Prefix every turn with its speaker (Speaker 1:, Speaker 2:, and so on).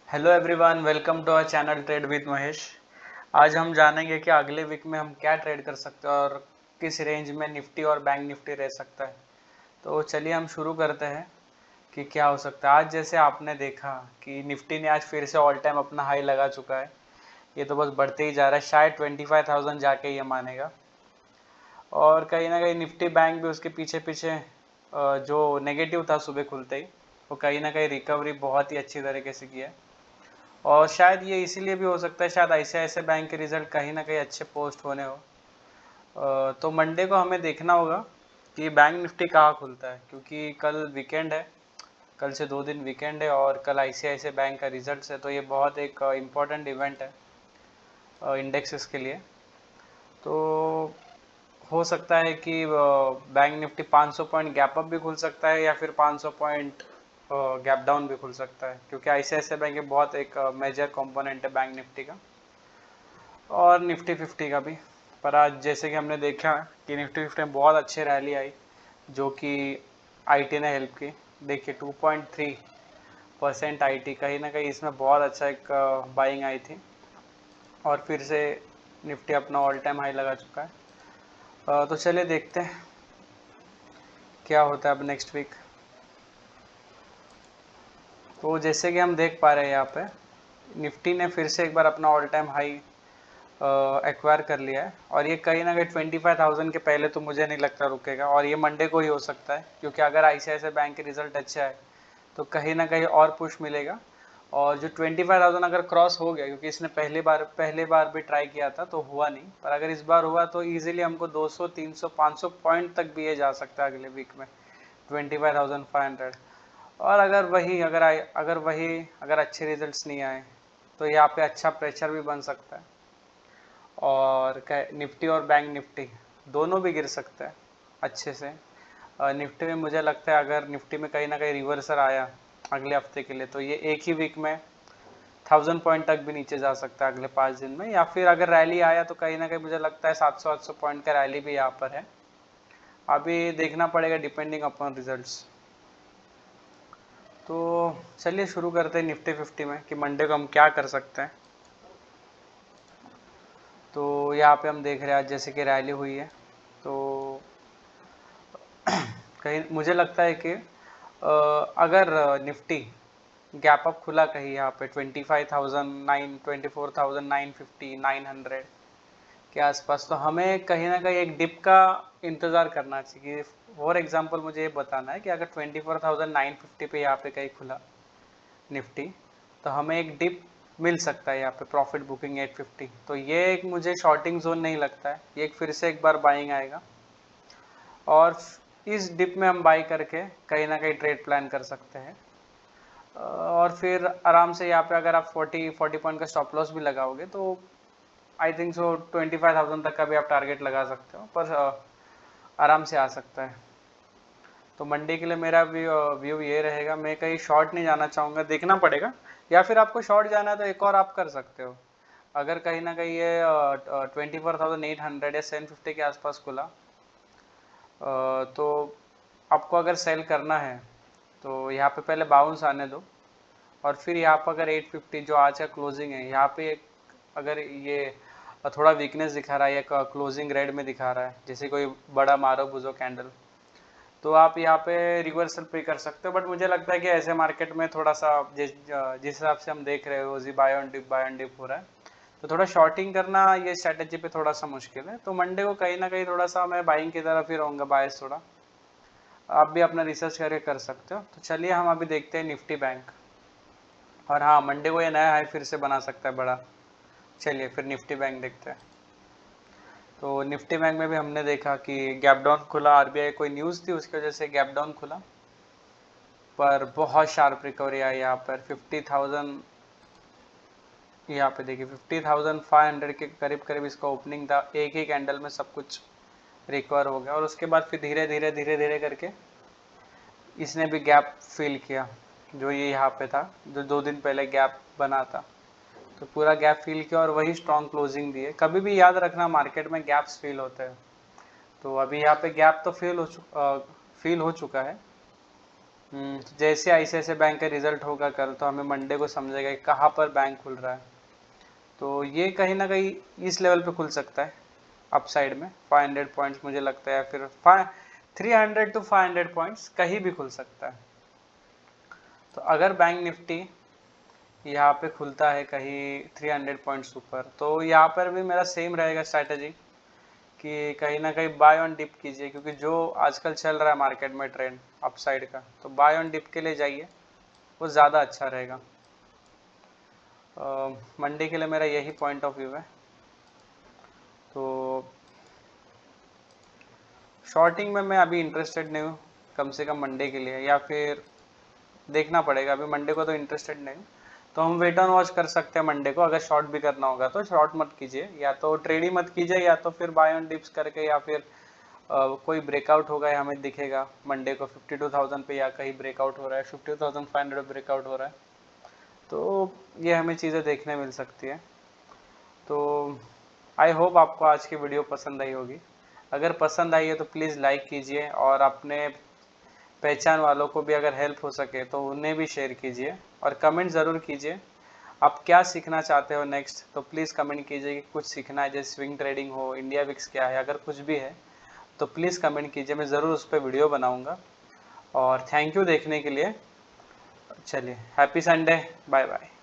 Speaker 1: Hello everyone, welcome to our channel trade with Mahesh. आज हम जानेंगे कि अगले वीक में हम क्या ट्रेड कर सकते हैं और किस रेंज में निफ्टी और बैंक निफ्टी रह सकता है। तो चलिए हम शुरू करते हैं कि क्या हो सकता है। आज जैसे आपने देखा कि निफ्टी ने आज फिर से ऑल टाइम अपना हाई लगा चुका है। ये तो बस बढ़ते ही जा रहा है, शायद 25,000 जाके ये मानेगा। और कहीं ना कहीं निफ्टी बैंक भी उसके पीछे पीछे जो नेगेटिव था सुबह खुलते ही, वो कहीं ना कहीं रिकवरी बहुत ही अच्छी तरीके से किया है। और शायद ये इसीलिए भी हो सकता है, शायद ICICI बैंक के रिजल्ट कहीं ना कहीं अच्छे पोस्ट होने हो। तो मंडे को हमें देखना होगा कि बैंक निफ्टी कहाँ खुलता है, क्योंकि कल वीकेंड है। कल से 2 दिन वीकेंड है और कल ICICI बैंक का रिजल्ट है, तो ये बहुत एक इम्पॉर्टेंट इवेंट है इंडेक्सेस के लिए। तो हो सकता है कि bank Nifty 500 point gap up भी खुल सकता है या फिर 500 पॉइंट गैप डाउन भी खुल सकता है, क्योंकि ICICI बैंक एक बहुत एक मेजर कंपोनेंट है बैंक निफ्टी का और निफ्टी 50 का भी। पर आज जैसे कि हमने देखा कि निफ्टी 50 में बहुत अच्छी रैली आई, जो कि IT ने हेल्प की। देखिए 2.3% IT, कहीं ना कहीं इसमें बहुत अच्छा एक बाइंग आई थी और फिर से निफ्टी अपना ऑल टाइम हाई लगा चुका है। तो चलिए देखते हैं क्या होता है अब नेक्स्ट वीक। तो जैसे कि हम देख पा रहे हैं यहाँ पे निफ्टी ने फिर से एक बार अपना ऑल टाइम हाई एक्वायर कर लिया है और ये कहीं ना कहीं 25,000 के पहले तो मुझे नहीं लगता रुकेगा, और ये मंडे को ही हो सकता है, क्योंकि अगर ICICI बैंक के रिजल्ट अच्छा है तो कहीं ना कहीं और पुश मिलेगा। और जो 25,000 अगर क्रॉस हो गया, क्योंकि इसने पहले बार भी ट्राई किया था तो हुआ नहीं, पर अगर इस बार हुआ तो इजीली हमको 200 300 500 पॉइंट तक भी ये जा सकता है अगले वीक में, 25,500। और अगर अच्छे रिजल्ट्स नहीं आए तो यहाँ पे अच्छा प्रेशर भी बन सकता है और निफ्टी और बैंक निफ्टी दोनों भी गिर सकता है अच्छे से। निफ्टी में मुझे लगता है अगर निफ्टी में कहीं ना कहीं रिवर्सल आया अगले हफ्ते के लिए, तो ये एक ही वीक में 1,000 पॉइंट तक भी नीचे जा सकता है अगले 5 दिन में, या फिर अगर रैली आया तो कहीं ना कहीं मुझे लगता है 700-800 पॉइंट का रैली भी यहाँ पर है। अभी देखना पड़ेगा डिपेंडिंग अपॉन रिजल्ट्स। तो चलिए शुरू करते हैं निफ्टी 50 में कि मंडे को हम क्या कर सकते हैं। तो यहाँ पे हम देख रहे हैं आज जैसे कि रैली हुई है, तो कहीं मुझे लगता है कि अगर निफ्टी गैप अप खुला कहीं यहाँ पे 25,950 के आसपास, तो हमें कहीं ना कहीं एक डिप का इंतज़ार करना चाहिए। फॉर एग्जांपल मुझे ये बताना है कि अगर 24,950 पे यहाँ पे कहीं खुला निफ्टी, तो हमें एक डिप मिल सकता है यहाँ पे प्रॉफिट बुकिंग 850। तो ये एक मुझे शॉर्टिंग जोन नहीं लगता है, ये एक फिर से एक बार बाइंग आएगा और इस डिप में हम बाई करके कहीं ना कहीं ट्रेड प्लान कर सकते हैं। और फिर आराम से यहाँ पे अगर आप 40 पॉइंट का स्टॉप लॉस भी लगाओगे तो आई थिंक सो 25,000 तक का भी आप टारगेट लगा सकते हो, पर आराम से आ सकता है। तो मंडे के लिए मेरा व्यू ये रहेगा, मैं कहीं शॉर्ट नहीं जाना चाहूँगा, देखना पड़ेगा। या फिर आपको शॉर्ट जाना है तो एक और आप कर सकते हो। अगर कहीं ना कहीं ये 24,800 या 750 के आसपास खुला, तो आपको अगर सेल करना है तो यहाँ पे पहले बाउंस आने दो और फिर यहाँ पर अगर 850 जो आज का क्लोजिंग है यहाँ पे अगर ये थोड़ा वीकनेस दिखा रहा है या क्लोजिंग रेड में दिखा रहा है जैसे कोई बड़ा मारो बुझो कैंडल, तो आप यहाँ पे रिवर्सल पे कर सकते हो। बट मुझे लगता है कि ऐसे मार्केट में थोड़ा सा जिस हिसाब से हम देख रहे हो जी बाय ऑन डिप हो रहा है, तो थोड़ा शॉर्टिंग करना ये स्ट्रेटेजी पे थोड़ा सा मुश्किल है। तो मंडे को कहीं ना कहीं थोड़ा सा मैं बाइंग की तरफ ही रहूँगा, बायस थोड़ा। आप भी अपना रिसर्च करके कर सकते हो। तो चलिए हम अभी देखते हैं निफ्टी बैंक। और हाँ, मंडे को ये नया हाई फिर से बना सकता है बड़ा। चलिए फिर निफ्टी बैंक देखते हैं। तो निफ्टी बैंक में भी हमने देखा कि गैप डाउन खुला, RBI कोई न्यूज़ थी उसकी वजह से गैप डाउन खुला, पर बहुत शार्प रिकवरी आई यहाँ पर 50,000। यहाँ पे देखिए 50,500 के करीब करीब इसका ओपनिंग था, एक ही कैंडल में सब कुछ रिकवर हो गया और उसके बाद फिर धीरे धीरे करके इसने भी गैप फिल किया, जो ये यहाँ पे था, जो 2 दिन पहले गैप बना था, तो पूरा गैप फिल किया और वही स्ट्रॉन्ग क्लोजिंग दी है। कभी भी याद रखना मार्केट में गैप्स फिल होते हैं, तो अभी यहाँ पे गैप तो फिल हो चुका है। जैसे ICICI बैंक का रिजल्ट होगा कल, तो हमें मंडे को समझेगा कि कहाँ पर बैंक खुल रहा है। तो ये कहीं ना कहीं इस लेवल पे खुल सकता है अपसाइड में 500 पॉइंट्स मुझे लगता है, या फिर 300 to 500 पॉइंट्स कहीं भी खुल सकता है। तो अगर बैंक निफ्टी यहाँ पे खुलता है कहीं 300 पॉइंट्स ऊपर, तो यहाँ पर भी मेरा सेम रहेगा स्ट्रैटेजी कि कहीं ना कहीं बाय ऑन डिप कीजिए, क्योंकि जो आजकल चल रहा है मार्केट में ट्रेंड अपसाइड का, तो बाय ऑन डिप के लिए जाइए, वो ज़्यादा अच्छा रहेगा। मंडे के लिए मेरा यही पॉइंट ऑफ व्यू है। तो शॉर्टिंग में मैं अभी इंटरेस्टेड नहीं हूँ, कम से कम मंडे के लिए, या फिर देखना पड़ेगा, अभी मंडे को तो इंटरेस्टेड नहीं हूँ। तो हम वेट ऑन वॉच कर सकते हैं मंडे को, अगर शॉर्ट भी करना होगा तो शॉर्ट मत कीजिए, या तो ट्रेड ही मत कीजिए, या तो फिर बाय ऑन डिप्स करके, या फिर कोई ब्रेकआउट होगा या हमें दिखेगा मंडे को 52,000 पे, या कहीं ब्रेकआउट हो रहा है 52,500 ब्रेकआउट हो रहा है, तो ये हमें चीज़ें देखने मिल सकती है। तो आई होप आपको आज की वीडियो पसंद आई होगी। अगर पसंद आई है तो प्लीज़ लाइक कीजिए, और अपने पहचान वालों को भी अगर हेल्प हो सके तो उन्हें भी शेयर कीजिए, और कमेंट ज़रूर कीजिए आप क्या सीखना चाहते हो नेक्स्ट। तो प्लीज़ कमेंट कीजिए कि कुछ सीखना है, जैसे स्विंग ट्रेडिंग हो, इंडिया विक्स क्या है, अगर कुछ भी है तो प्लीज़ कमेंट कीजिए, मैं ज़रूर उस पर वीडियो बनाऊँगा। और थैंक यू देखने के लिए। चलिए, हैप्पी संडे, बाय बाय।